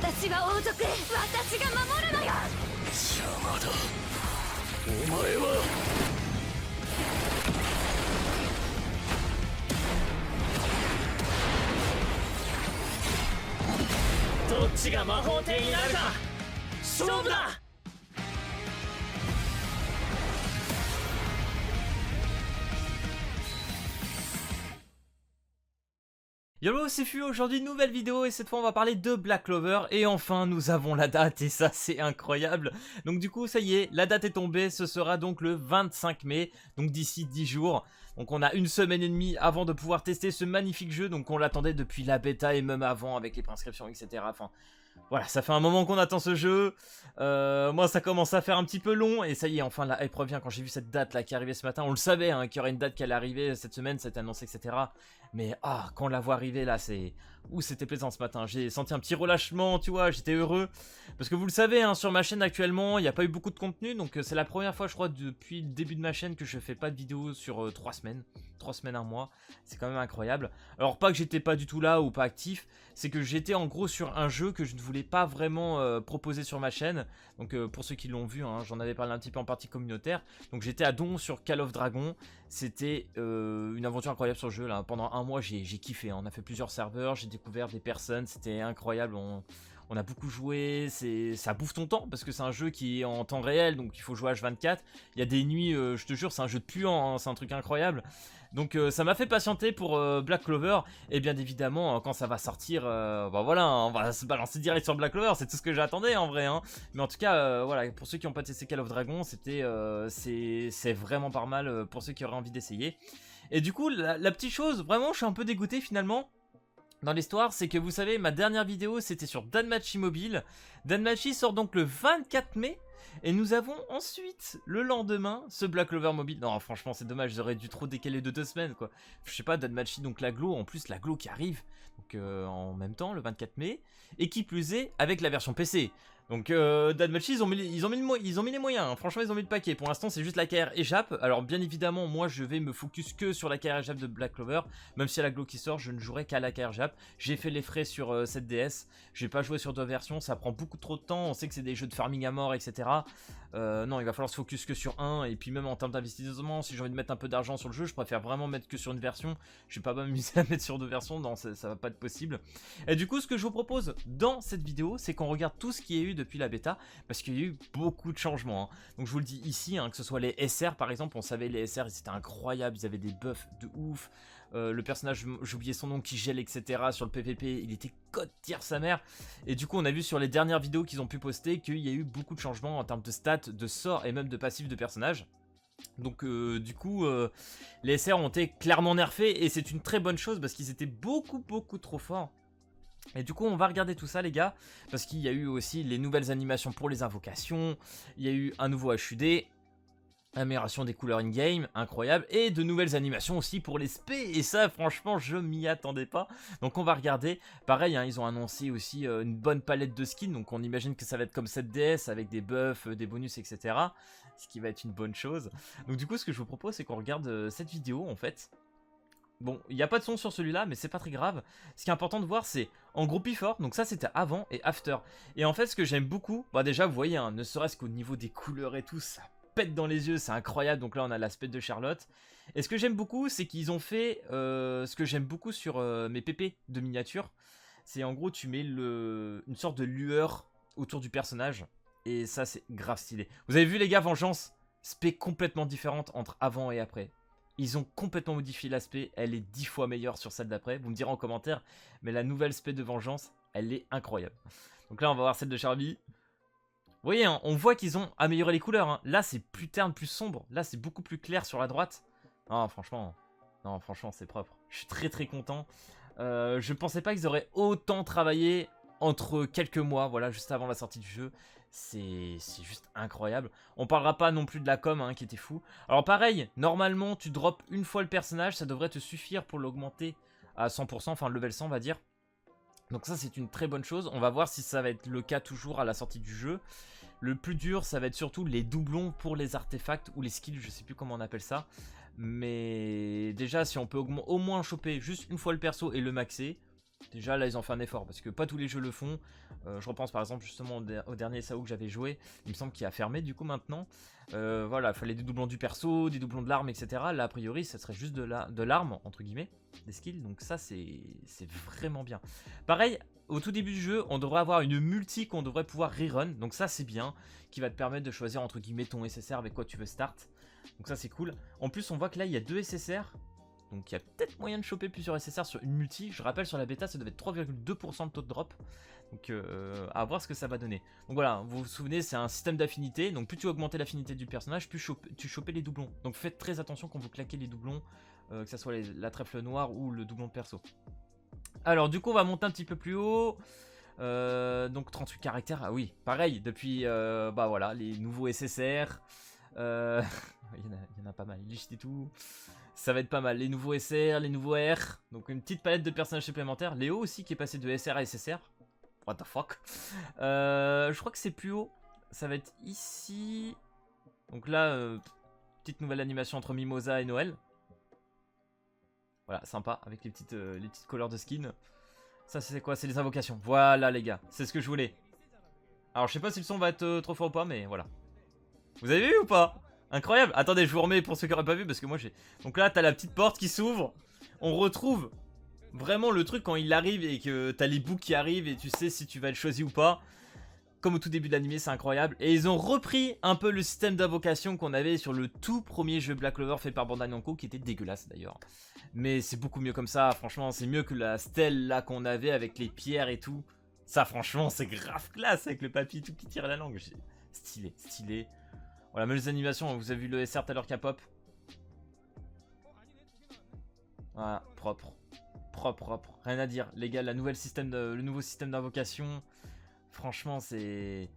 私は王族、私が守るのよ。邪魔だ。お前はどっちが魔法帝になるか勝負だ。Yolo, c'est Fu, aujourd'hui nouvelle vidéo et cette fois on va parler de Black Clover et enfin nous avons la date et ça c'est incroyable. Donc du coup ça y est, la date est tombée, ce sera donc le 25 mai, donc d'ici 10 jours. Donc on a une semaine et demie avant de pouvoir tester ce magnifique jeu, donc on l'attendait depuis la bêta et même avant avec les prescriptions etc. Enfin voilà, ça fait un moment qu'on attend ce jeu, moi ça commence à faire un petit peu long et ça y est, enfin la hype revient. Quand j'ai vu cette date là qui arrivait ce matin, on le savait hein, qu'il y aurait une date qui allait arriver cette semaine, c'était annoncé etc. Mais quand on la voit arriver là, c'est... Ouh, c'était plaisant ce matin, j'ai senti un petit relâchement, tu vois, j'étais heureux. Parce que vous le savez, hein, sur ma chaîne actuellement, il n'y a pas eu beaucoup de contenu. Donc c'est la première fois, je crois, depuis le début de ma chaîne que je fais pas de vidéo sur 3 semaines. 3 semaines, un mois, c'est quand même incroyable. Alors pas que j'étais pas du tout là ou pas actif, c'est que j'étais en gros sur un jeu que je ne voulais pas vraiment proposer sur ma chaîne. Donc pour ceux qui l'ont vu, hein, j'en avais parlé un petit peu en partie communautaire. Donc j'étais à Don sur Call of Dragon. C'était une aventure incroyable sur le jeu là. Pendant un mois j'ai kiffé, hein. On a fait plusieurs serveurs, j'ai découvert des personnes, c'était incroyable. On a beaucoup joué, ça bouffe ton temps parce que c'est un jeu qui est en temps réel, donc il faut jouer H24. Il y a des nuits, je te jure, c'est un jeu de puant, hein, c'est un truc incroyable. Donc ça m'a fait patienter pour Black Clover. Et bien évidemment, quand ça va sortir, bah voilà, hein, on va se balancer direct sur Black Clover, c'est tout ce que j'attendais en vrai. Hein. Mais en tout cas, voilà, pour ceux qui n'ont pas testé Call of Dragon, c'est vraiment pas mal pour ceux qui auraient envie d'essayer. Et du coup, la petite chose, vraiment, je suis un peu dégoûté finalement. Dans l'histoire, c'est que vous savez, ma dernière vidéo c'était sur Danmachi Mobile. Danmachi sort donc le 24 mai. Et nous avons ensuite, le lendemain, ce Black Clover Mobile. Non, franchement, c'est dommage, j'aurais dû trop décaler de 2 semaines, quoi. Je sais pas, Danmachi, donc l'aglo, en plus l'aglo qui arrive, donc en même temps, le 24 mai. Et qui plus est, avec la version PC. Donc Danmachi, ils ont mis les moyens, hein. Franchement ils ont mis le paquet. Pour l'instant c'est juste la KR et Jap. Alors bien évidemment moi je vais me focus que sur la KR et Jap de Black Clover. Même si à la Glo qui sort je ne jouerai qu'à la KR Jap. J'ai fait les frais sur cette DS. J'ai pas joué sur 2 versions, ça prend beaucoup trop de temps. On sait que c'est des jeux de farming à mort etc. Non il va falloir se focus que sur un. Et puis même en termes d'investissement, si j'ai envie de mettre un peu d'argent sur le jeu, je préfère vraiment mettre que sur une version. Je vais pas m'amuser à mettre sur 2 versions, non ça va pas être possible. Et du coup ce que je vous propose dans cette vidéo, c'est qu'on regarde tout ce qu'il y a eu depuis la bêta, parce qu'il y a eu beaucoup de changements, hein. Donc je vous le dis ici, hein, que ce soit les SR par exemple, on savait les SR c'était incroyable, ils avaient des buffs de ouf. Le personnage, j'ai oublié son nom, qui gèle etc. sur le PVP, il était code tire sa mère. Et du coup on a vu sur les dernières vidéos qu'ils ont pu poster qu'il y a eu beaucoup de changements en termes de stats, de sorts et même de passifs de personnages. Donc du coup les SR ont été clairement nerfés et c'est une très bonne chose parce qu'ils étaient beaucoup trop forts. Et du coup on va regarder tout ça les gars, parce qu'il y a eu aussi les nouvelles animations pour les invocations, il y a eu un nouveau HUD, amélioration des couleurs in-game, incroyable, et de nouvelles animations aussi pour les spés, et ça franchement je m'y attendais pas. Donc on va regarder, pareil hein, ils ont annoncé aussi une bonne palette de skins, donc on imagine que ça va être comme cette DS avec des buffs, des bonus etc. Ce qui va être une bonne chose. Donc du coup ce que je vous propose c'est qu'on regarde cette vidéo en fait. Bon, il n'y a pas de son sur celui-là, mais c'est pas très grave. Ce qui est important de voir, c'est en groupe before, donc ça c'était avant et after. Et en fait, ce que j'aime beaucoup, bah déjà, vous voyez, hein, ne serait-ce qu'au niveau des couleurs et tout, ça pète dans les yeux, c'est incroyable. Donc là, on a l'aspect de Charlotte. Et ce que j'aime beaucoup, c'est qu'ils ont fait ce que j'aime beaucoup sur mes PP de miniature. C'est en gros, tu mets une sorte de lueur autour du personnage. Et ça, c'est grave stylé. Vous avez vu, les gars, Vengeance, spé complètement différente entre avant et après. Ils ont complètement modifié l'aspect, elle est 10 fois meilleure sur celle d'après. Vous me direz en commentaire, mais la nouvelle spé de Vengeance, elle est incroyable. Donc là, on va voir celle de Charlie. Vous voyez, hein, on voit qu'ils ont amélioré les couleurs. Hein. Là, c'est plus terne, plus sombre. Là, c'est beaucoup plus clair sur la droite. Non, franchement, c'est propre. Je suis très content. Je pensais pas qu'ils auraient autant travaillé entre quelques mois, voilà, juste avant la sortie du jeu. C'est juste incroyable. On parlera pas non plus de la com hein, qui était fou. Alors pareil, normalement tu drops une fois le personnage, ça devrait te suffire pour l'augmenter à 100%, enfin le level 100 on va dire. Donc ça c'est une très bonne chose. On va voir si ça va être le cas toujours à la sortie du jeu. Le plus dur ça va être surtout les doublons pour les artefacts ou les skills, je sais plus comment on appelle ça. Mais déjà si on peut au moins choper juste une fois le perso et le maxer, Déjà là ils ont fait un effort parce que pas tous les jeux le font. Je repense par exemple justement au dernier SAO que j'avais joué. Il me semble qu'il a fermé du coup maintenant. Voilà, il fallait des doublons du perso, des doublons de l'arme, etc. Là a priori ça serait juste de l'arme entre guillemets, des skills. Donc ça c'est vraiment bien. Pareil, au tout début du jeu on devrait avoir une multi qu'on devrait pouvoir rerun. Donc ça c'est bien, qui va te permettre de choisir entre guillemets ton SSR avec quoi tu veux start. Donc ça c'est cool. En plus on voit que là il y a 2 SSR. Donc il y a peut-être moyen de choper plusieurs SSR sur une multi. Je rappelle sur la bêta ça devait être 3,2% de taux de drop. Donc à voir ce que ça va donner. Donc voilà, vous vous souvenez c'est un système d'affinité. Donc plus tu augmentais l'affinité du personnage, plus tu chopais les doublons. Donc faites très attention quand vous claquez les doublons. Que ce soit la trèfle noire ou le doublon de perso. Alors du coup on va monter un petit peu plus haut. Donc 38 caractères. Ah oui, pareil depuis bah voilà les nouveaux SSR. Il y en a pas mal, lich et tout. Ça va être pas mal, les nouveaux SR, les nouveaux R. Donc une petite palette de personnages supplémentaires. Léo aussi qui est passé de SR à SSR. What the fuck. Je crois que c'est plus haut. Ça va être ici. Donc là, petite nouvelle animation entre Mimosa et Noël. Voilà, sympa, avec les petites couleurs de skin. Ça c'est quoi? C'est les invocations. Voilà les gars, c'est ce que je voulais. Alors je sais pas si le son va être trop fort ou pas, mais voilà. Vous avez vu ou pas? Incroyable. Attendez, je vous remets pour ceux qui n'auraient pas vu parce que moi j'ai... Donc là, t'as la petite porte qui s'ouvre. On retrouve vraiment le truc quand il arrive et que t'as les boucs qui arrivent et tu sais si tu vas être choisi ou pas. Comme au tout début de l'animé, c'est incroyable. Et ils ont repris un peu le système d'invocation qu'on avait sur le tout premier jeu Black Clover fait par Bandai Namco, qui était dégueulasse d'ailleurs. Mais c'est beaucoup mieux comme ça, franchement, c'est mieux que la stèle là qu'on avait avec les pierres et tout. Ça, franchement, c'est grave classe avec le papy tout qui tire la langue. Stylé, stylé. Voilà, même les animations, vous avez vu le SR tout à l'heure qui a pop. Voilà, propre. Propre, propre. Rien à dire. Les gars, le nouveau système d'invocation, franchement, c'est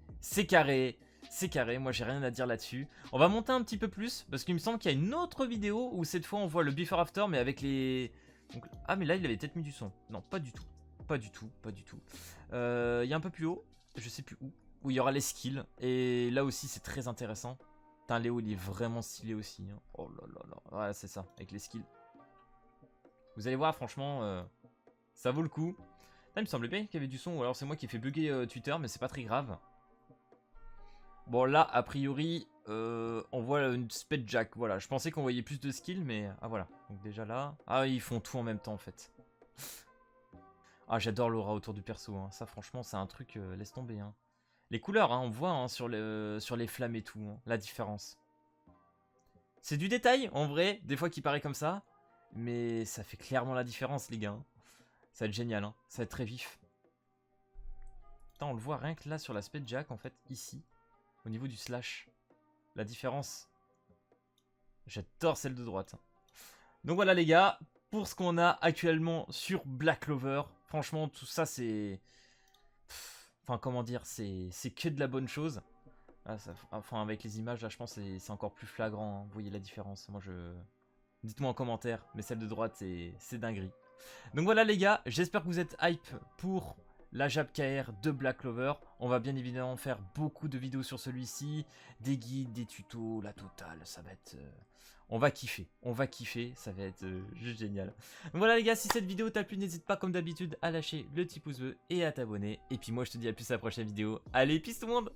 carré. C'est carré, moi j'ai rien à dire là-dessus. On va monter un petit peu plus, parce qu'il me semble qu'il y a une autre vidéo où cette fois on voit le before after, mais avec les... Donc... Ah mais là il avait peut-être mis du son. Non, pas du tout. Pas du tout, pas du tout. Il y a un peu plus haut, je sais plus où il y aura les skills. Et là aussi c'est très intéressant. Putain, Léo il est vraiment stylé aussi. Hein. Oh là là là. Ouais, c'est ça, avec les skills. Vous allez voir, franchement, ça vaut le coup. Là, il me semblait bien qu'il y avait du son, ou alors c'est moi qui ai fait bugger Twitter, mais c'est pas très grave. Bon, là, a priori, on voit une Sped Jack. Voilà, je pensais qu'on voyait plus de skills, mais... Ah, voilà. Donc déjà là... Ah, ils font tout en même temps, en fait. Ah, j'adore l'aura autour du perso. Hein. Ça, franchement, c'est un truc... laisse tomber. Hein. Les couleurs, hein, on voit hein, sur les flammes et tout. Hein, la différence. C'est du détail, en vrai. Des fois, qui paraît comme ça. Mais ça fait clairement la différence, les gars. Hein. Ça va être génial. Hein. Ça va être très vif. Putain, on le voit rien que là, sur la Sped Jack, en fait, ici. Au niveau du slash, la différence, j'adore celle de droite. Donc voilà les gars, pour ce qu'on a actuellement sur Black Clover, franchement tout ça c'est... Enfin comment dire, c'est que de la bonne chose. Ah, ça... Enfin avec les images là je pense que c'est encore plus flagrant, hein. Vous voyez la différence, moi je... Dites-moi en commentaire, mais celle de droite c'est dinguerie. Donc voilà les gars, j'espère que vous êtes hype pour... la Jap KR de Black Clover. On va bien évidemment faire beaucoup de vidéos sur celui-ci, des guides, des tutos, la totale, ça va être... on va kiffer, ça va être juste génial. Voilà les gars, si cette vidéo t'a plu, n'hésite pas comme d'habitude à lâcher le petit pouce bleu et à t'abonner. Et puis moi je te dis à plus à la prochaine vidéo. Allez, peace tout le monde!